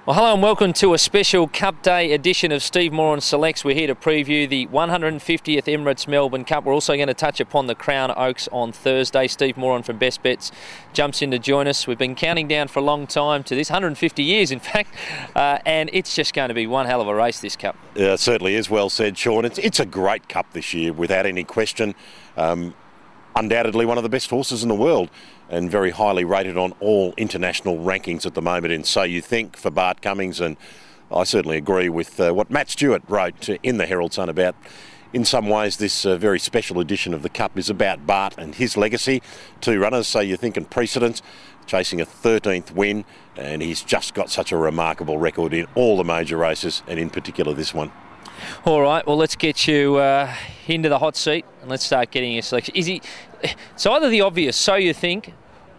Well, hello and welcome to a special Cup Day edition of Steve Moran Selects. We're here to preview the 150th Emirates Melbourne Cup. We're also going to touch upon the Crown Oaks on Thursday. Steve Moran from Best Bets jumps in to join us. We've been counting down for a long time to this, 150 years in fact, and it's just going to be one hell of a race, this Cup. Yeah, it certainly is. Well said, Sean. It's a great Cup this year, without any question. Undoubtedly one of the best horses in the world and very highly rated on all international rankings at the moment in So You Think for Bart Cummings, and I certainly agree with what Matt Stewart wrote in the Herald Sun about. In some ways this very special edition of the Cup is about Bart and his legacy. Two runners, So You Think and Precedence, chasing a 13th win, and he's just got such a remarkable record in all the major races and in particular this one. All right, well, let's get you into the hot seat and let's start getting your selection. It's either the obvious, So You Think,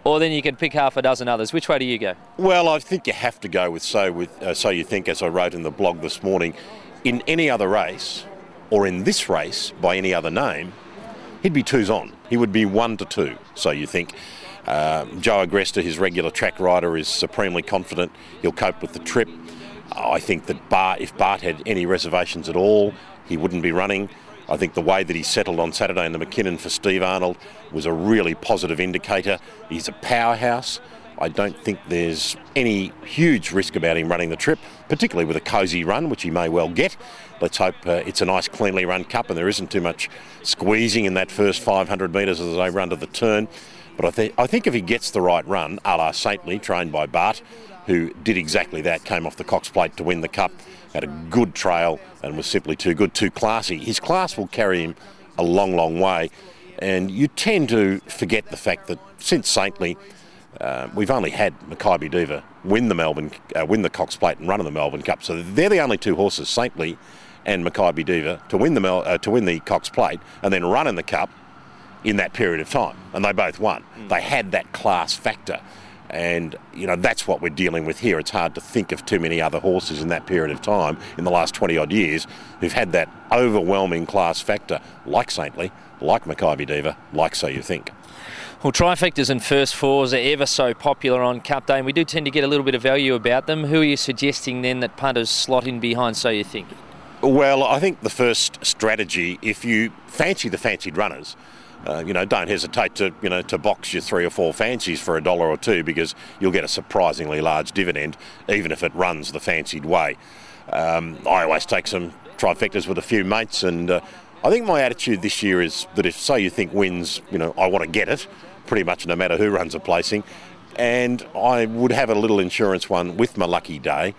or then you can pick half a dozen others. Which way do you go? Well, I think you have to go with So You Think, as I wrote in the blog this morning. In any other race, or in this race by any other name, he'd be twos on. He would be 1 to 2, So You Think. Joe Agresta, his regular track rider, is supremely confident he'll cope with the trip. I think that if Bart had any reservations at all, he wouldn't be running. I think the way that he settled on Saturday in the McKinnon for Steve Arnold was a really positive indicator. He's a powerhouse. I don't think there's any huge risk about him running the trip, particularly with a cosy run, which he may well get. Let's hope it's a nice, cleanly run Cup and there isn't too much squeezing in that first 500 metres as they run to the turn. But I think if he gets the right run, a la Saintly, trained by Bart, who did exactly that, came off the Cox Plate to win the Cup, had a good trail and was simply too good, too classy. His class will carry him a long, long way. And you tend to forget the fact that since Saintly, we've only had Makybe Diva win the Cox Plate and run in the Melbourne Cup. So they're the only two horses, Saintly and Makybe Diva, to win the Cox Plate and then run in the Cup in that period of time. And they both won. They had that class factor. And, you know, that's what we're dealing with here. It's hard to think of too many other horses in that period of time in the last 20-odd years who've had that overwhelming class factor, like Saintly, like Makybe Diva, like So You Think. Well, trifectas and first fours are ever so popular on Cup Day, and we do tend to get a little bit of value about them. Who are you suggesting then that punters slot in behind So You Think? Well, I think the first strategy, if you fancy the fancied runners, don't hesitate to box your 3 or 4 fancies for $1 or $2 because you'll get a surprisingly large dividend, even if it runs the fancied way. I always take some trifectas with a few mates, and I think my attitude this year is that if So You Think wins, I want to get it, pretty much no matter who runs a placing, and I would have a little insurance one with my lucky day.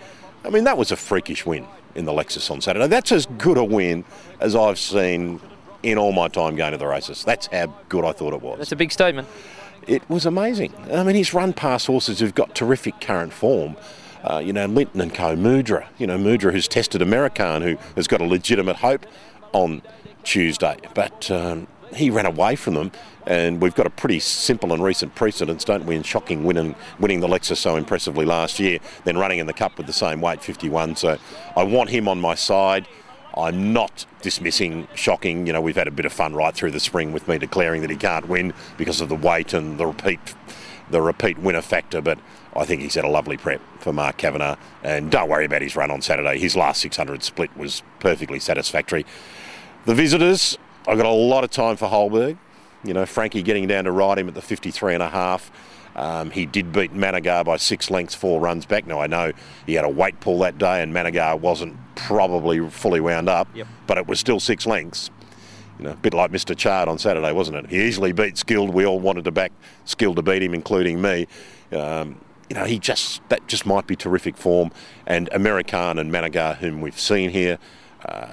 I mean, that was a freakish win in the Lexus on Saturday. That's as good a win as I've seen in all my time going to the races. That's how good I thought it was. That's a big statement. It was amazing. I mean, he's run past horses who've got terrific current form. Linton and Co. Mudra, who's tested American, who has got a legitimate hope on Tuesday. But he ran away from them, and we've got a pretty simple and recent precedence, don't we, in Shocking winning the Lexus so impressively last year, then running in the Cup with the same weight, 51. So I want him on my side. I'm not dismissing Shocking. We've had a bit of fun right through the spring with me declaring that he can't win because of the weight and the repeat winner factor, but I think he's had a lovely prep for Mark Kavanagh, and don't worry about his run on Saturday. His last 600 split was perfectly satisfactory. The visitors, I've got a lot of time for Holberg. Frankie getting down to ride him at the 53.5. He did beat Managar by 6 lengths, 4 runs back. Now, I know he had a weight pull that day and Managar wasn't probably fully wound up, but it was still 6 lengths. A bit like Mr. Chard on Saturday, wasn't it? He easily beat Skilled. We all wanted to back Skilled to beat him, including me. That just might be terrific form. And American and Managar, whom we've seen here,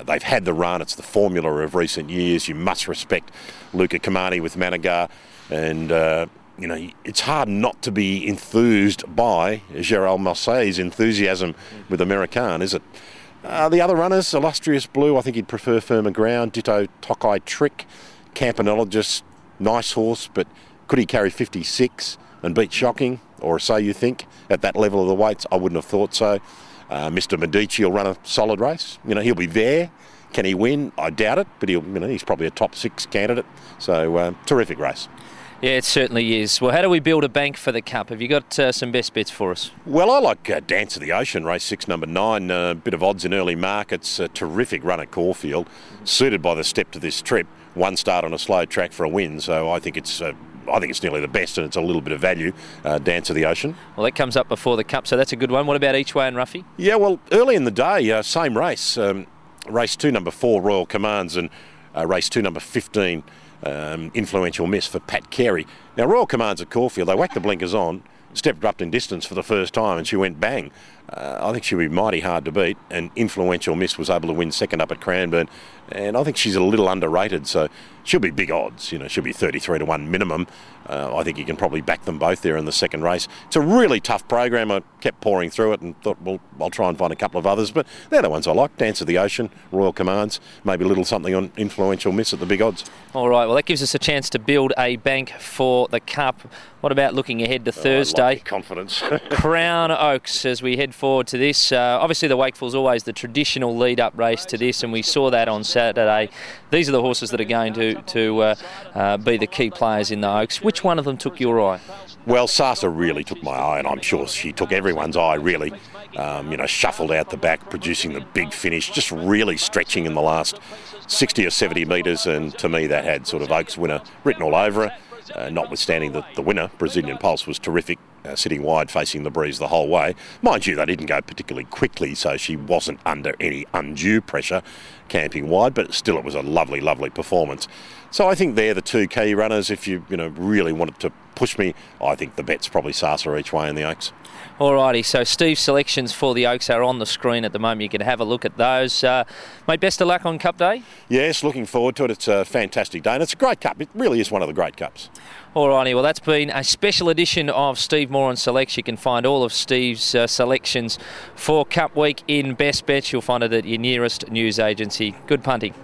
they've had the run. It's the formula of recent years. You must respect Luca Kamani with Managar. And it's hard not to be enthused by Gerald Marseille's enthusiasm with American, is it? The other runners, Illustrious Blue, I think he'd prefer firmer ground. Ditto Tokai Trick, Campanella, just nice horse, but could he carry 56 and beat Shocking, or So You Think, at that level of the weights? I wouldn't have thought so. Mr. Medici will run a solid race. He'll be there. Can he win? I doubt it, but he's probably a top 6 candidate. So, terrific race. Yeah, it certainly is. Well, how do we build a bank for the Cup? Have you got some best bets for us? Well, I like Dance of the Ocean, race 6, number 9. A bit of odds in early markets. A terrific run at Caulfield, suited by the step to this trip. One start on a slow track for a win, so I think it's nearly the best, and it's a little bit of value. Dance of the Ocean. Well, that comes up before the Cup, so that's a good one. What about Each Way and Ruffy? Yeah, well, early in the day, same race. Race 2, number 4, Royal Commands, and race 2, number 15, Influential Miss for Pat Carey. Now, Royal Commands at Caulfield, they whacked the blinkers on, stepped up in distance for the first time, and she went bang. I think she'll be mighty hard to beat, and Influential Miss was able to win second up at Cranbourne, and I think she's a little underrated, so she'll be big odds. You know, she'll be 33 to 1 minimum. I think you can probably back them both there in the second race. It's a really tough program. I kept pouring through it and thought, well, I'll try and find a couple of others, but they're the ones I like. Dance of the Ocean, Royal Commands, maybe a little something on Influential Miss at the big odds. All right, well, that gives us a chance to build a bank for the Cup. What about looking ahead to Thursday? I like confidence. Crown Oaks, as we head forward to this. Obviously, the Wakeful's always the traditional lead-up race to this, and we saw that on Saturday. These are the horses that are going to be the key players in the Oaks. Which one of them took your eye? Well, Sasa really took my eye, and I'm sure she took everyone's eye, really. Shuffled out the back, producing the big finish, just really stretching in the last 60 or 70 metres, and to me that had sort of Oaks winner written all over her. Notwithstanding that the winner, Brazilian Pulse, was terrific, sitting wide facing the breeze the whole way. Mind you, they didn't go particularly quickly, so she wasn't under any undue pressure camping wide, but still it was a lovely, lovely performance. So I think they're the two key runners. If you really wanted to push me, I think the bet's probably Sasa Each Way in the Oaks. Alrighty, so Steve's selections for the Oaks are on the screen at the moment. You can have a look at those. Mate, best of luck on Cup Day. Yes, looking forward to it. It's a fantastic day, and it's a great cup. It really is one of the great cups. Alrighty, well, that's been a special edition of Steve Moran Selects. You can find all of Steve's selections for Cup Week in Best Bets. You'll find it at your nearest news agency. Good punting.